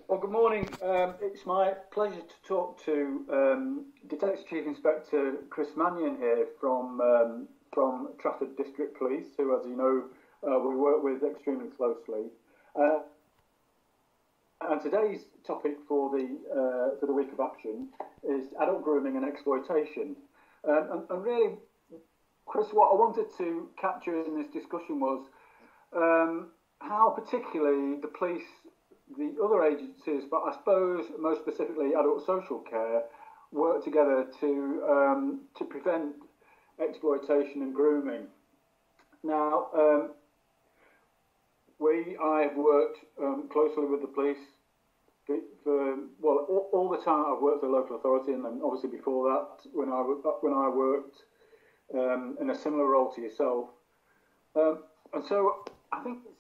Well, good morning. It's my pleasure to talk to Detective Chief Inspector Chris Mannion here from Trafford District Police, who, as you know, we work with extremely closely. And today's topic for the week of action is adult grooming and exploitation. And really, Chris, what I wanted to capture in this discussion was how particularly the police, the other agencies, but I suppose most specifically adult social care, work together to prevent exploitation and grooming. Now, I've worked closely with the police for all the time I've worked for the local authority, and then obviously before that when I worked in a similar role to yourself. And so I think it's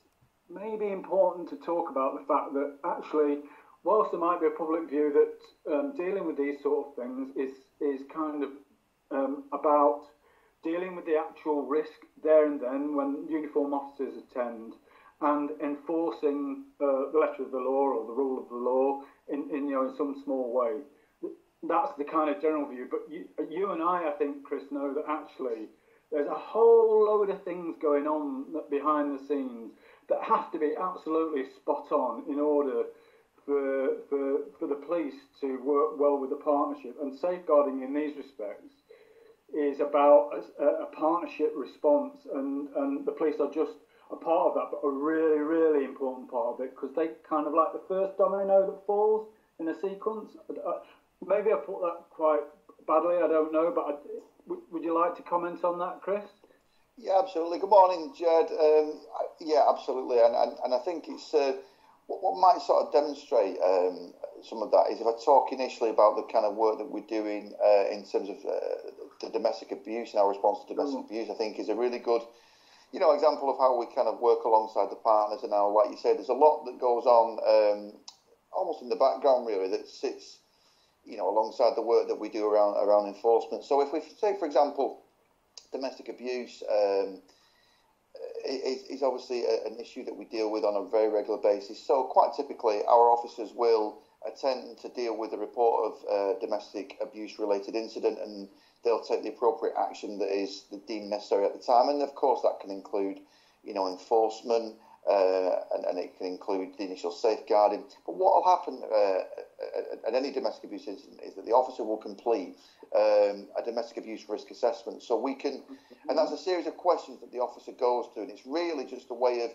maybe important to talk about the fact that actually, whilst there might be a public view that dealing with these sort of things is kind of about dealing with the actual risk there and then when uniform officers attend, and enforcing the letter of the law or the rule of the law in some small way. That's the kind of general view. But you and I think, Chris, know that actually there's a whole load of things going on behind the scenes that have to be absolutely spot on in order for the police to work well with the partnership. And safeguarding in these respects is about a partnership response, and the police are just a part of that, but a really, really important part of it, because they kind of like the first domino that falls in a sequence. Maybe I put that quite badly, I don't know, but would you like to comment on that, Chris? Yeah, absolutely. Good morning, Jed. Yeah, absolutely. And I think it's what might sort of demonstrate some of that is if I talk initially about the kind of work that we're doing in terms of the domestic abuse and our response to domestic abuse, I think is a really good example of how we kind of work alongside the partners. And now, like you said, there's a lot that goes on almost in the background, really, that sits, alongside the work that we do around enforcement. So if we say, for example, domestic abuse is obviously an issue that we deal with on a very regular basis. So quite typically, our officers will attend to deal with a report of domestic abuse-related incident, and they'll take the appropriate action that is deemed necessary at the time. And of course, that can include, enforcement, and it can include the initial safeguarding. But what will happen at any domestic abuse incident is that the officer will complete a domestic abuse risk assessment. So we can, and that's a series of questions that the officer goes through, and it's really just a way of.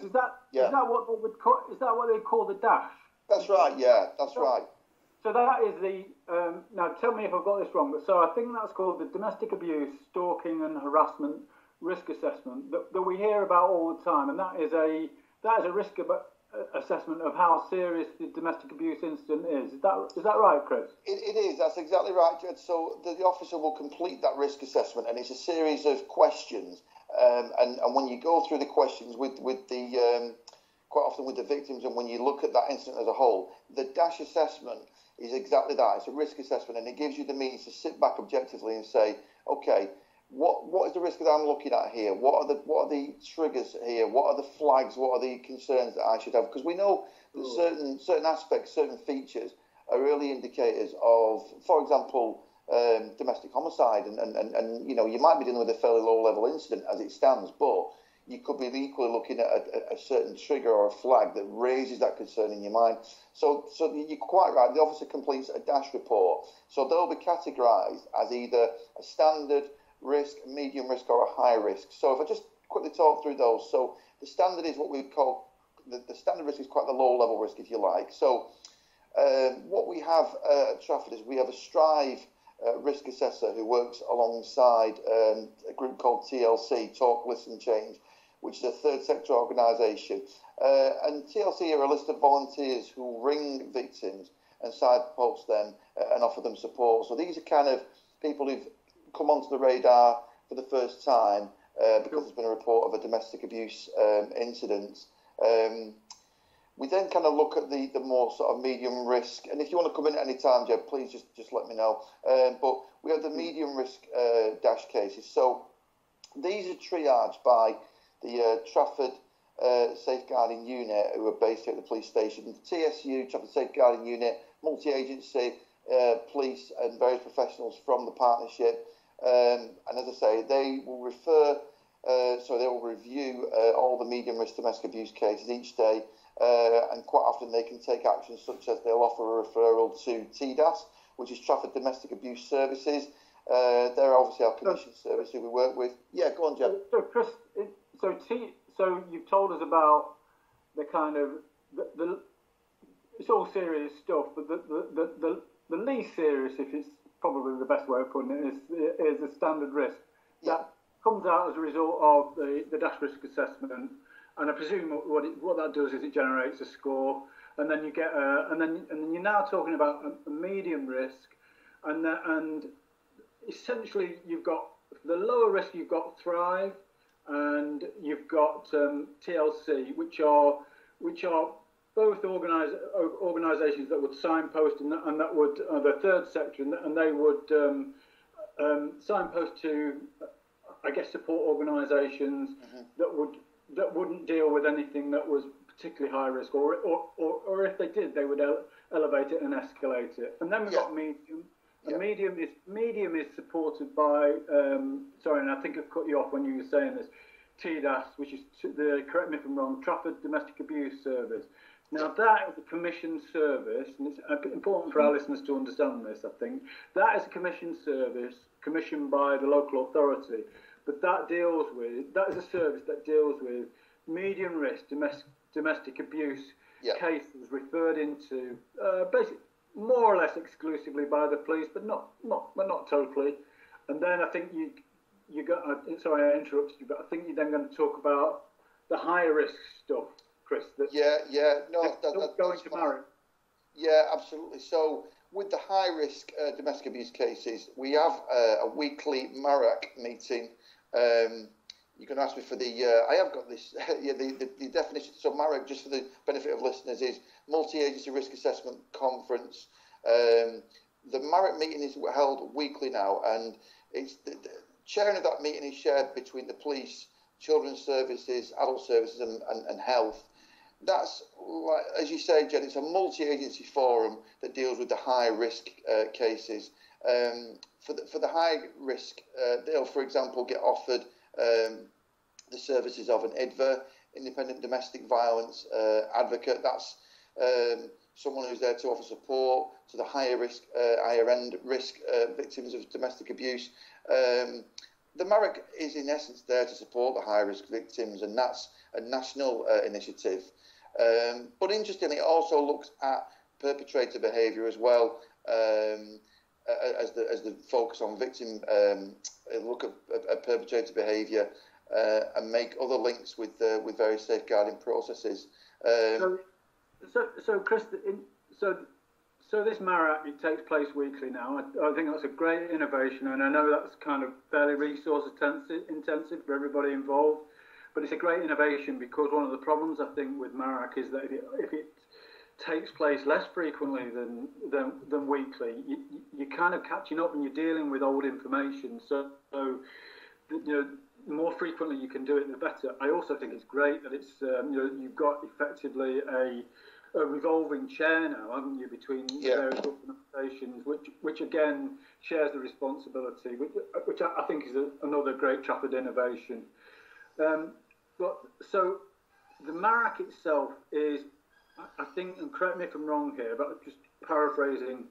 Is that what they call the dash? That's right. Yeah, that's right. So that is the now. Tell me if I've got this wrong, but so I think that's called the domestic abuse, stalking, and harassment risk assessment that we hear about all the time, and that is a risk assessment of how serious the domestic abuse incident is. Is that right, Chris? It is. That's exactly right, Jed. So the officer will complete that risk assessment, and it's a series of questions. And when you go through the questions with the quite often with the victims, and when you look at that incident as a whole, the dash assessment is exactly that. It's a risk assessment, and it gives you the means to sit back objectively and say, okay, what is the risk that I'm looking at here? What are the triggers here? What are the flags? What are the concerns that I should have? Because we know that certain aspects, certain features are early indicators of, for example, domestic homicide, and you might be dealing with a fairly low level incident as it stands, but you could be equally looking at a certain trigger or a flag that raises that concern in your mind. So you're quite right. The officer completes a dash report. So they'll be categorised as either a standard risk, medium risk, or a high risk. So if I just quickly talk through those. So the standard is what we call, the standard risk is quite the low level risk, if you like. So what we have at Trafford is we have a Strive risk assessor who works alongside a group called TLC, Talk, Listen, Change, which is a third sector organisation. And TLC are a list of volunteers who ring victims and signpost them and offer them support. So these are kind of people who've come onto the radar for the first time because there's been a report of a domestic abuse incident. We then kind of look at the more sort of medium risk, and if you want to come in at any time, Jeb, please just let me know. But we have the medium risk dash cases. So these are triaged by the Trafford safeguarding unit who are based at the police station. The TSU, Chapter Safeguarding Unit, multi-agency, police and various professionals from the partnership. And as I say, they will refer, so they will review all the medium risk domestic abuse cases each day. And quite often they can take action such as they'll offer a referral to TDAS, which is Trafford Domestic Abuse Services. They're obviously our commission service who we work with. Yeah, go on, Jeb. So, Chris, so you've told us about the kind of the it's all serious stuff, but the least serious, if it's probably the best way of putting it, is the standard risk that comes out as a result of the dash risk assessment. And I presume what that does is it generates a score, and then you get and then you're now talking about a medium risk, and essentially you've got the lower risk, you've got Thrive, and you've got TLC, which are both organisations that would signpost and that would the third sector, and they would signpost to, I guess, support organisations that wouldn't deal with anything that was particularly high risk, or if they did, they would elevate it and escalate it. And then we've got medium. And medium is supported by sorry, and I think I've cut you off when you were saying this, TDAS, which is correct me if I'm wrong, Trafford Domestic Abuse Service. Now that is a commissioned service, and it's important for our listeners to understand this. I think that is a commissioned service commissioned by the local authority. But that is a service that deals with medium risk domestic abuse cases referred into basically more or less exclusively by the police, but not totally. And then I think you got. Sorry, I interrupted you, but I think you're then going to talk about the higher risk stuff, Chris. That's going to marry. Yeah, absolutely. So with the high risk domestic abuse cases, we have a weekly MARAC meeting. You can ask me for the. I have got this. The definition. So MARAC, just for the benefit of listeners, is Multi-Agency Risk Assessment Conference. The MARAC meeting is held weekly now, and it's the chairing of that meeting is shared between the police, children's services, adult services, and health. That's, as you say, Jen, it's a multi-agency forum that deals with the high risk cases. For the high risk, they'll, for example, get offered the services of an IDVA, independent domestic violence advocate. That's someone who's there to offer support to the higher risk, higher end risk victims of domestic abuse. The MARAC is in essence there to support the high risk victims, and that's a national initiative. But interestingly, it also looks at perpetrator behaviour as well. As the focus on victim, look at perpetrator behaviour and make other links with various safeguarding processes. So Chris, so this MARAC, it takes place weekly now. I think that's a great innovation, and I know that's kind of fairly resource intensive for everybody involved. But it's a great innovation because one of the problems I think with MARAC is that if it takes place less frequently than weekly, you're kind of catching up and you're dealing with old information. So the more frequently you can do it, the better. I also think it's great that it's you've got effectively a revolving chair now, haven't you, between various organisations, which again shares the responsibility, which I think is another great Trafford innovation. But so the MARAC itself is, I think, and correct me if I'm wrong here, but just paraphrasing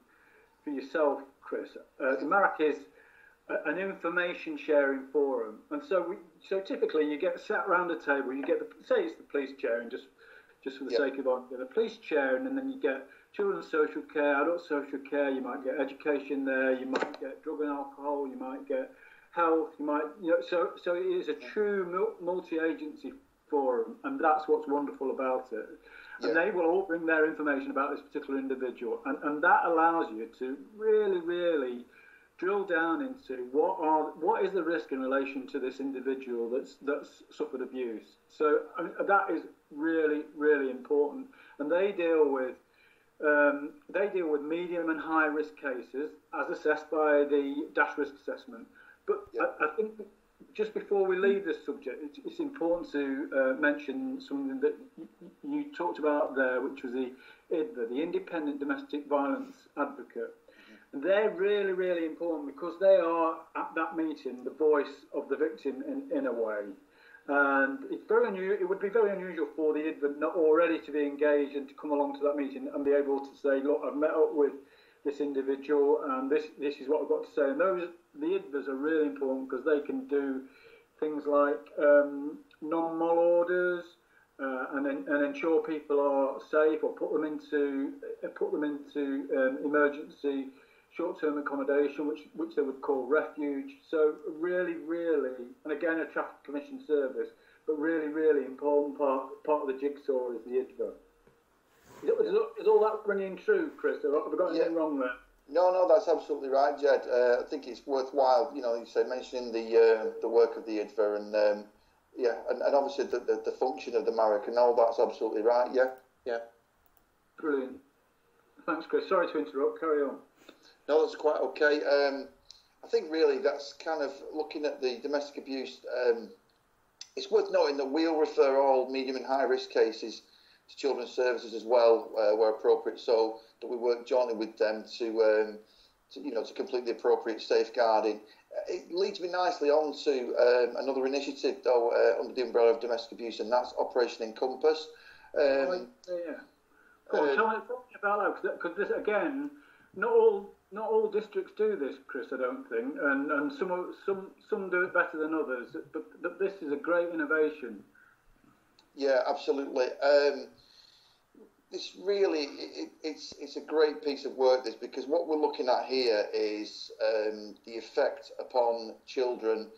for yourself, Chris, the MARAC is an information sharing forum, and so typically you get sat around a table, you get say it's the police chairing, just for the sake of argument, the police chairing, and then you get children's social care, adult social care, you might get education there, you might get drug and alcohol, you might get health, you might, so it is a true multi-agency forum, and that's what's wonderful about it. And they will all bring their information about this particular individual, and that allows you to really, really drill down into what is the risk in relation to this individual that's suffered abuse. So that is really, really important, and they deal with medium and high risk cases as assessed by the dash risk assessment. But I think just before we leave this subject, it's important to mention something that you talked about there, which was the IDVA, the Independent Domestic Violence Advocate. They're really, really important because they are, at that meeting, the voice of the victim in a way. And it's it would be very unusual for the IDVA not already to be engaged and to come along to that meeting and be able to say, look, I've met up with this individual and this is what I've got to say. And the IDVAs are really important because they can do things like non-mol orders and ensure people are safe, or put them into emergency short-term accommodation, which they would call refuge. So really, really, and again a traffic commission service, but really, really important part of the jigsaw is the IDVA. Is all that ringing true, Chris? Have I got anything wrong there? No, that's absolutely right, Jed. I think it's worthwhile, you say, mentioning the work of the IDVA and and obviously the function of the MARIC and all that's absolutely right. Yeah. Brilliant. Thanks, Chris. Sorry to interrupt. Carry on. No, that's quite okay. I think really that's kind of looking at the domestic abuse. It's worth noting that we'll refer all medium and high risk cases to children's services as well, where appropriate. So that we work jointly with them to complete the appropriate safeguarding. It leads me nicely on to another initiative, though, under the umbrella of domestic abuse, and that's Operation Encompass. Go on, tell me about that, because this again, not all districts do this, Chris. I don't think, and some do it better than others. But this is a great innovation. Yeah, absolutely. This really, it's a great piece of work, this, because what we're looking at here is the effect upon children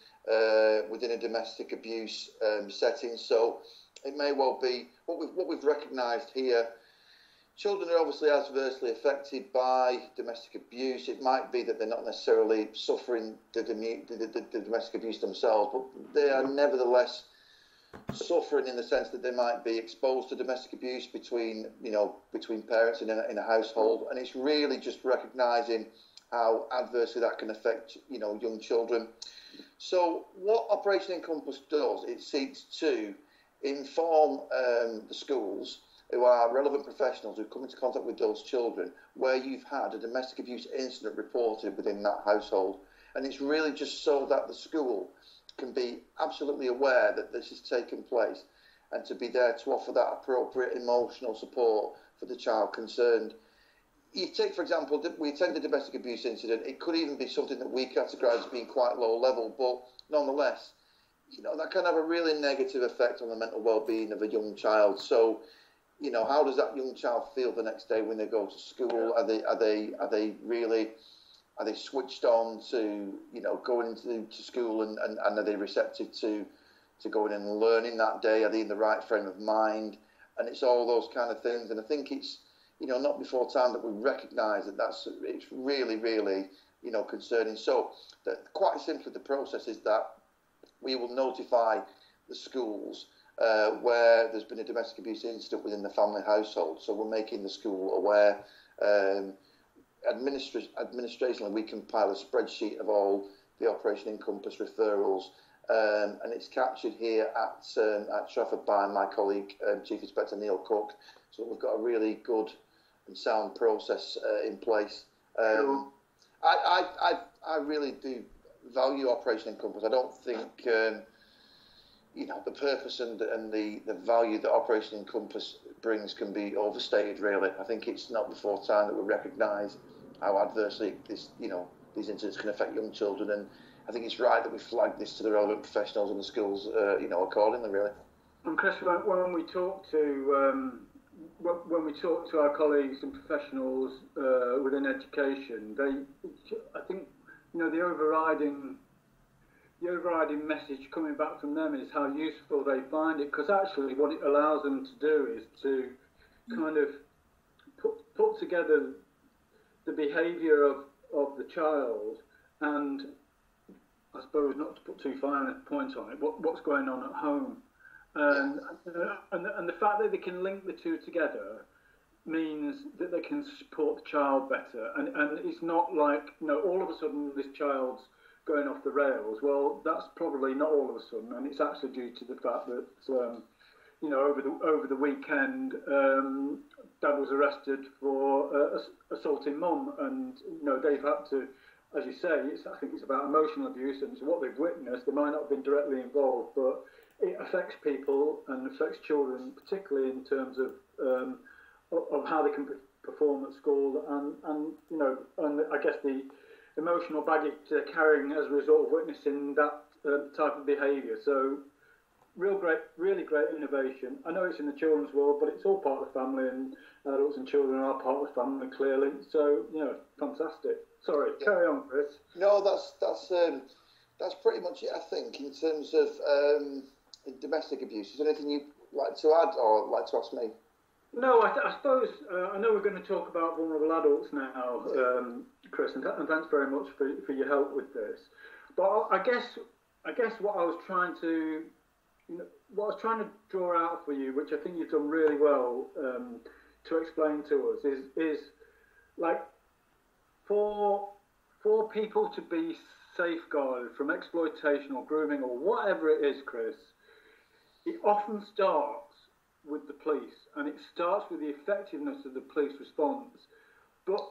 within a domestic abuse setting. So it may well be what we've recognised here. Children are obviously adversely affected by domestic abuse. It might be that they're not necessarily suffering the domestic abuse themselves, but they are nevertheless suffering in the sense that they might be exposed to domestic abuse between parents in a household, and it's really just recognising how adversely that can affect young children. So what Operation Encompass does, it seeks to inform the schools, who are relevant professionals who come into contact with those children, where you've had a domestic abuse incident reported within that household, and it's really just so that the school can be absolutely aware that this has taken place and to be there to offer that appropriate emotional support for the child concerned. You take, for example, we attended a domestic abuse incident. It could even be something that we categorise as being quite low level, but nonetheless, that can have a really negative effect on the mental well-being of a young child. So, how does that young child feel the next day when they go to school? Are they switched on to going into school and are they receptive to going in and learning that day? Are they in the right frame of mind? And it's all those kind of things. And I think it's not before time that we recognise that it's really, really concerning. So quite simply, the process is that we will notify the schools where there's been a domestic abuse incident within the family household. So we're making the school aware. Administrationally, we compile a spreadsheet of all the Operation Encompass referrals, and it's captured here at Trafford by my colleague, Chief Inspector Neil Cook. So we've got a really good and sound process in place. I really do value Operation Encompass. I don't think the purpose and the value that Operation Encompass brings can be overstated, really. I think it's not before time that we recognise how adversely these incidents can affect young children, and I think it's right that we flag this to the relevant professionals in the schools, accordingly, really. And Chris, when we talk to our colleagues and professionals within education, I think the overriding message coming back from them is how useful they find it, because actually what it allows them to do is to kind of put together the behaviour of the child, and I suppose not to put too fine a point on it, what's going on at home, and the fact that they can link the two together means that they can support the child better, and it's not like all of a sudden this child's going off the rails. Well, that's probably not all of a sudden, and it's actually due to the fact that over the weekend, Dad was arrested for assaulting Mum, and they've had to, as you say, I think it's about emotional abuse, and so what they've witnessed, they might not have been directly involved, but it affects people and affects children, particularly in terms of how they can perform at school, and I guess the emotional baggage they're carrying as a result of witnessing that type of behaviour. So, really great innovation. I know it's in the children's world, but it's all part of the family, and adults and children are part of the family, clearly. So, fantastic. Sorry, carry on, Chris. No, that's pretty much it, I think, in terms of domestic abuse. Is there anything you'd like to add or like to ask me? No, I suppose I know we're going to talk about vulnerable adults now, Chris, and thanks very much for your help with this. But I guess what I was trying to draw out for you, which I think you've done really well to explain to us, is like for people to be safeguarded from exploitation or grooming or whatever it is, Chris, it often starts with the police, and it starts with the effectiveness of the police response. But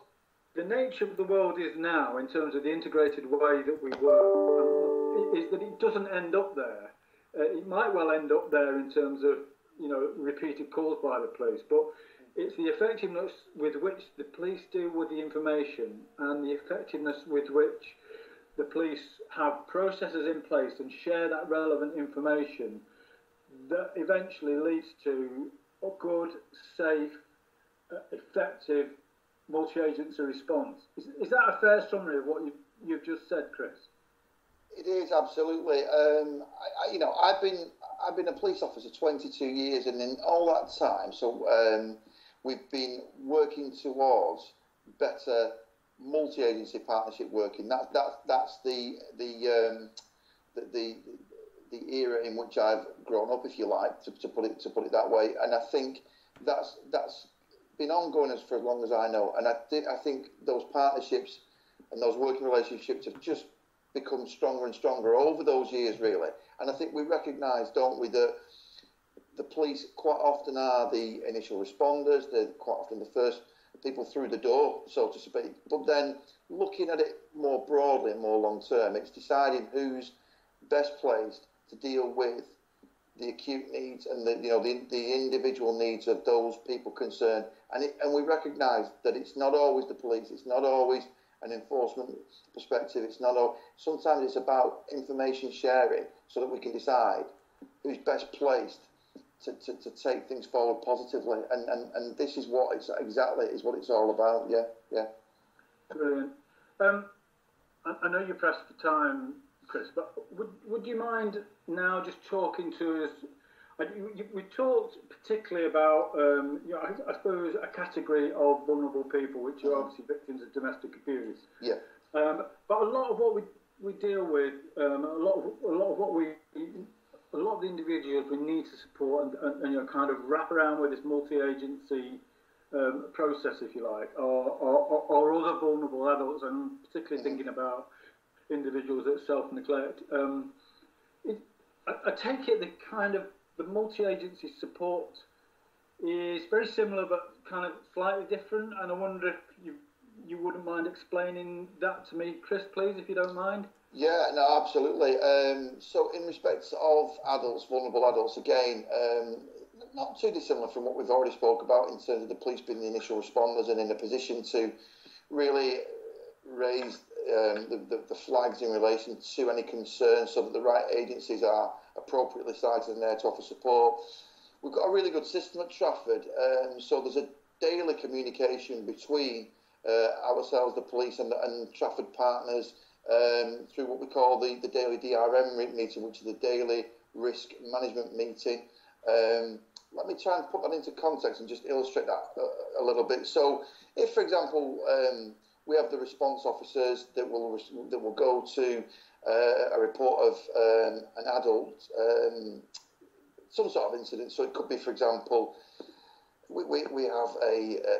the nature of the world is now, in terms of the integrated way that we work, is that it doesn't end up there. It might well end up there in terms of repeated calls by the police, but it's the effectiveness with which the police deal with the information and the effectiveness with which the police have processes in place and share that relevant information that eventually leads to a good, safe, effective multi-agency response. Is that a fair summary of what you've just said, Chris? It is, absolutely. I've been a police officer 22 years, and in all that time, we've been working towards better multi-agency partnership working. That's the era in which I've grown up, if you like, to put it that way. And I think that's been ongoing for as long as I know. And I think those partnerships and those working relationships have just become stronger and stronger over those years, really. And I think we recognise, don't we, that the police quite often are the initial responders. They're quite often the first people through the door, so to speak. But then looking at it more broadly and more long term, it's deciding who's best placed to deal with the acute needs and the individual needs of those people concerned. And we recognise that it's not always the police, it's not always an enforcement perspective, it's not all. Sometimes it's about information sharing so that we can decide who's best placed to take things forward positively. And this is what it's all about. Yeah. Brilliant. I know you're pressed for time, Chris, but would you mind now just talking to us? We talked particularly about, I suppose, a category of vulnerable people, which are obviously victims of domestic abuse. Yeah. But a lot of what we deal with, a lot of the individuals we need to support and kind of wrap around with this multi-agency process, if you like, or other vulnerable adults, and particularly thinking about individuals that self-neglect. I take it the multi-agency support is very similar but kind of slightly different, and I wonder if you wouldn't mind explaining that to me, Chris, please, if you don't mind. Yeah, no, absolutely. So in respect of adults, vulnerable adults, again, not too dissimilar from what we've already spoke about in terms of the police being the initial responders and in a position to really raise the flags in relation to any concerns so that the right agencies are appropriately cited and there to offer support. We've got a really good system at Trafford, so there's a daily communication between ourselves, the police, and Trafford partners through what we call the daily DRM meeting, which is the daily risk management meeting. Let me try and put that into context and just illustrate that a little bit. So if, for example, we have the response officers that will go to a report of an adult, some sort of incident. So it could be, for example, we have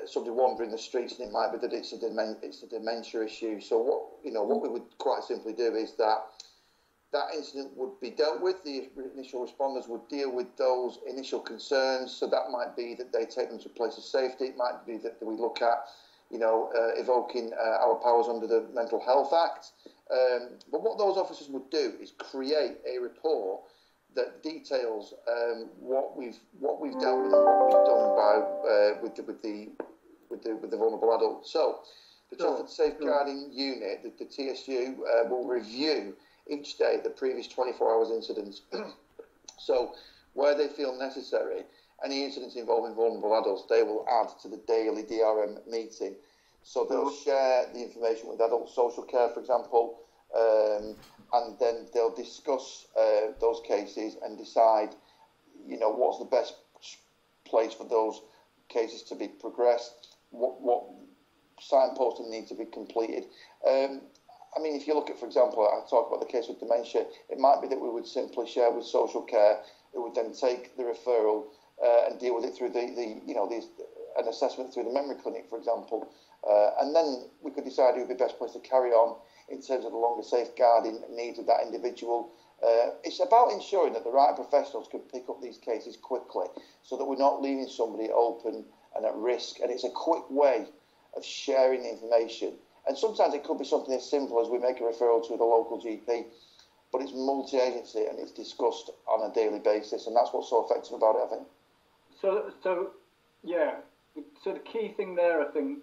somebody wandering the streets, and it might be that it's a dementia issue. So what we would quite simply do is that incident would be dealt with. The initial responders would deal with those initial concerns. So that might be that they take them to a place of safety. It might be that we look at, evoking our powers under the Mental Health Act. But what those officers would do is create a report that details what we've dealt with and what we've done with the vulnerable adult. So the Trafford Safeguarding Unit, the TSU, will review each day the previous 24 hours incidents. So where they feel necessary, any incidents involving vulnerable adults, they will add to the daily DRM meeting. So they'll share the information with adult social care, for example, and then they'll discuss those cases and decide, what's the best place for those cases to be progressed, what signposting needs to be completed. If you look at, for example, I talk about the case with dementia, it might be that we would simply share with social care, who would then take the referral and deal with it through an assessment through the memory clinic, for example. And then we could decide who would be the best place to carry on in terms of the longer safeguarding needs of that individual. It's about ensuring that the right professionals can pick up these cases quickly so that we're not leaving somebody open and at risk. And it's a quick way of sharing the information. And sometimes it could be something as simple as we make a referral to the local GP, but it's multi-agency and it's discussed on a daily basis, and that's what's so effective about it, I think. So the key thing there, I think,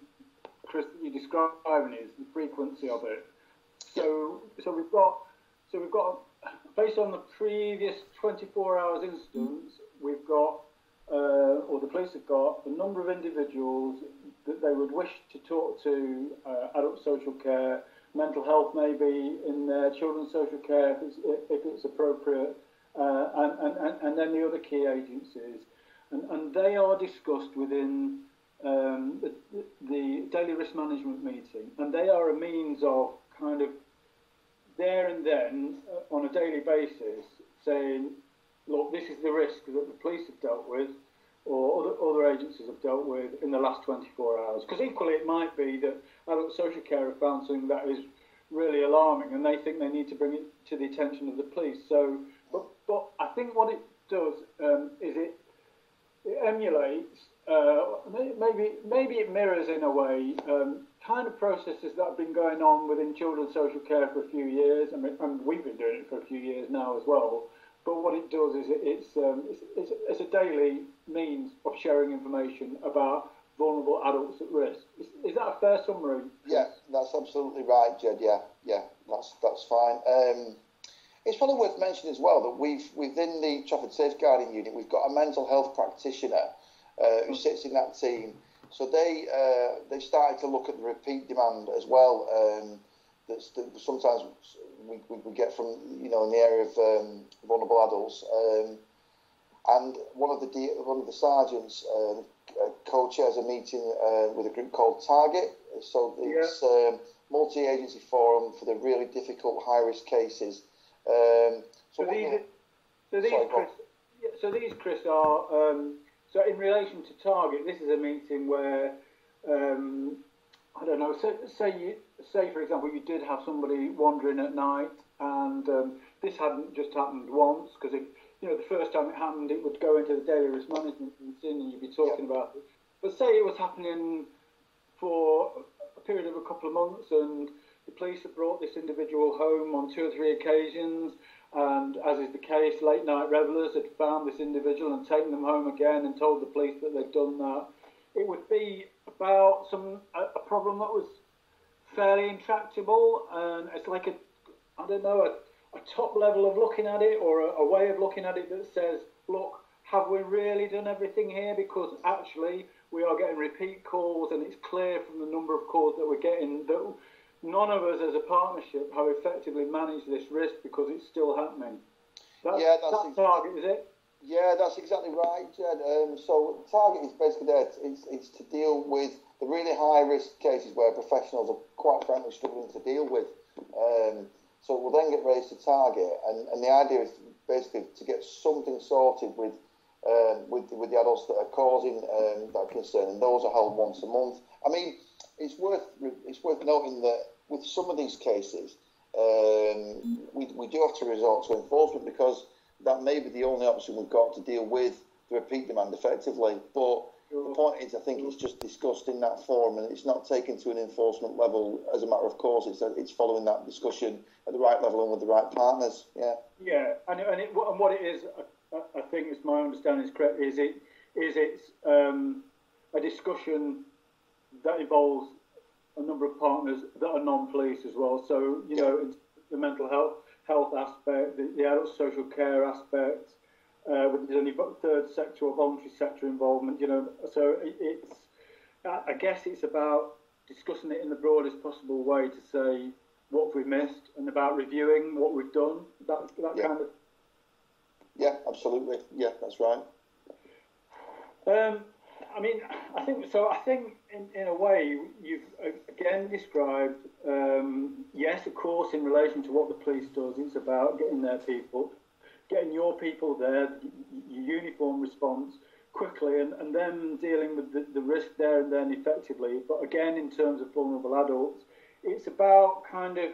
Chris, that you're describing is the frequency of it. So we've got based on the previous 24 hours instance, we've got or the police have got the number of individuals that they would wish to talk to, adult social care, mental health maybe in their children's social care if it's appropriate, and then the other key agencies. And they are discussed within the daily risk management meeting, and they are a means of kind of there and then on a daily basis saying, look, this is the risk that the police have dealt with or other agencies have dealt with in the last 24 hours. Because equally it might be that adult social care have found something that is really alarming and they think they need to bring it to the attention of the police. So, but I think what it does is it emulates, maybe it mirrors in a way, kind of processes that have been going on within children's social care for a few years, and we've been doing it for a few years now as well. But what it does is it's a daily means of sharing information about vulnerable adults at risk. Is that a fair summary? Yeah, that's absolutely right, Jed. Yeah, that's fine. It's probably worth mentioning as well that within the Trafford Safeguarding Unit, we've got a mental health practitioner who sits in that team. So they started to look at the repeat demand as well. That sometimes we get from in the area of vulnerable adults. And one of the sergeants co-chairs a meeting with a group called Target. So it's a multi-agency forum for the really difficult high-risk cases. These, Chris, are so in relation to Target. This is a meeting where I don't know. Say for example, you did have somebody wandering at night, and this hadn't just happened once, because the first time it happened, it would go into the daily risk management meeting, and you'd be talking about it. But say it was happening for a period of a couple of months, and the police had brought this individual home on 2 or 3 occasions, and as is the case, late night revellers had found this individual and taken them home again and told the police that they'd done that. It would be about a problem that was fairly intractable, and it's like a top level of looking at it, or a way of looking at it that says, look, have we really done everything here? Because actually we are getting repeat calls, and it's clear from the number of calls that we're getting that none of us as a partnership have effectively managed this risk because it's still happening. That's Target, is it? Yeah, that's exactly right, Jed. So Target is basically there. It's to deal with the really high-risk cases where professionals are quite frankly struggling to deal with. So we'll then get raised to Target, and the idea is basically to get something sorted with with the adults that are causing that concern, and those are held once a month. I mean, it's worth noting that with some of these cases, we do have to resort to enforcement, because that may be the only option we've got to deal with the repeat demand effectively. But the point is, I think it's just discussed in that forum, and it's not taken to an enforcement level as a matter of course. It's following that discussion at the right level and with the right partners. Yeah. Yeah, and what it is, I think, if my understanding is correct, is it's a discussion that involves a number of partners that are non-police as well. So you know, it's the mental health aspect, the adult social care aspect. With any third sector or voluntary sector involvement, you know, so it's. I guess it's about discussing it in the broadest possible way to say what we've missed and about reviewing what we've done. That kind of. Yeah, absolutely. Yeah, that's right. I mean, I think so. I think in a way you've again described. Yes, of course, in relation to what the police does, it's about getting their people. Getting your people there, your uniform response quickly, and then dealing with the risk there and then effectively. But again, in terms of vulnerable adults, it's about kind of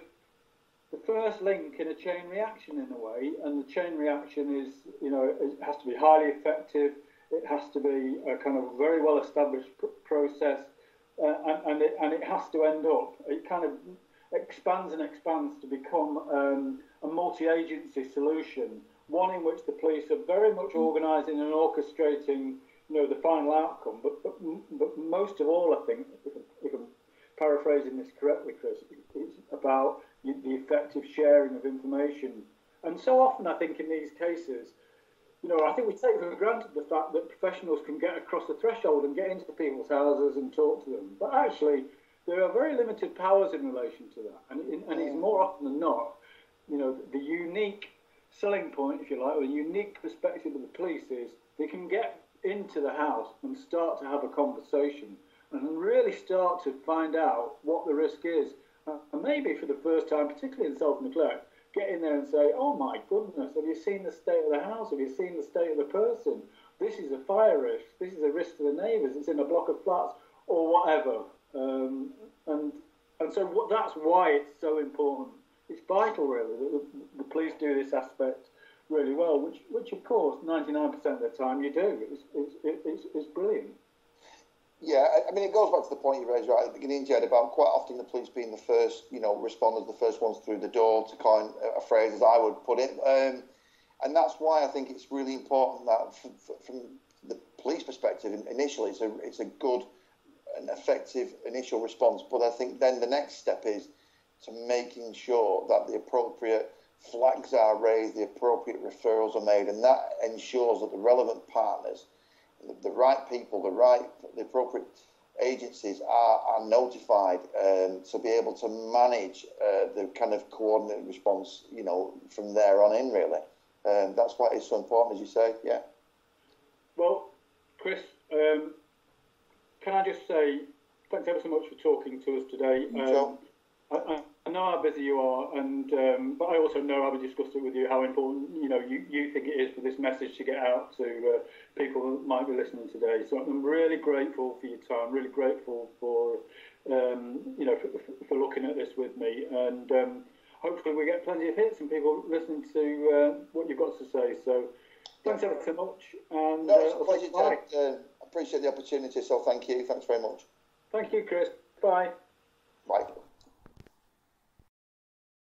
the first link in a chain reaction in a way. And the chain reaction is, you know, it has to be highly effective. It has to be a kind of very well established process, and it has to end up. It kind of expands and expands to become a multi-agency solution. One in which the police are very much organising and orchestrating, you know, the final outcome. But most of all, I think, if I'm paraphrasing this correctly, Chris, it's about the effective sharing of information. And so often, I think, in these cases, you know, I think we take for granted the fact that professionals can get across the threshold and get into people's houses and talk to them. But actually, there are very limited powers in relation to that. And it's more often than not, you know, the unique selling point, if you like, or the unique perspective of the police is they can get into the house and start to have a conversation and really start to find out what the risk is. And maybe for the first time, particularly in self-neglect, get in there and say, oh my goodness, have you seen the state of the house? Have you seen the state of the person? This is a fire risk. This is a risk to the neighbours. It's in a block of flats or whatever. And so that's why it's so important. It's vital, really, that the police do this aspect really well, which of course, 99% of the time you do. It's brilliant. Yeah, I mean, it goes back to the point you raised right at the beginning, Jed, about quite often the police being the first, you know, responders, the first ones through the door, to coin a phrase as I would put it. And that's why I think it's really important that from the police perspective, initially, it's a good and effective initial response. But I think then the next step is to making sure that the appropriate flags are raised, the appropriate referrals are made, and that ensures that the relevant partners, the right people, the appropriate agencies are notified to be able to manage the kind of coordinated response, you know, from there on in, really. That's why it's so important, as you say, yeah. Well, Chris, can I just say thanks ever so much for talking to us today. Sure. I know how busy you are, but I also know, having discussed it with you, how important you think it is for this message to get out to people who might be listening today. So I'm really grateful for your time. Really grateful for for looking at this with me, and hopefully we get plenty of hits and people listening to what you've got to say. So thanks ever so much. And no, it's a pleasure, Ted. I appreciate the opportunity. So thank you. Thanks very much. Thank you, Chris. Bye. Bye.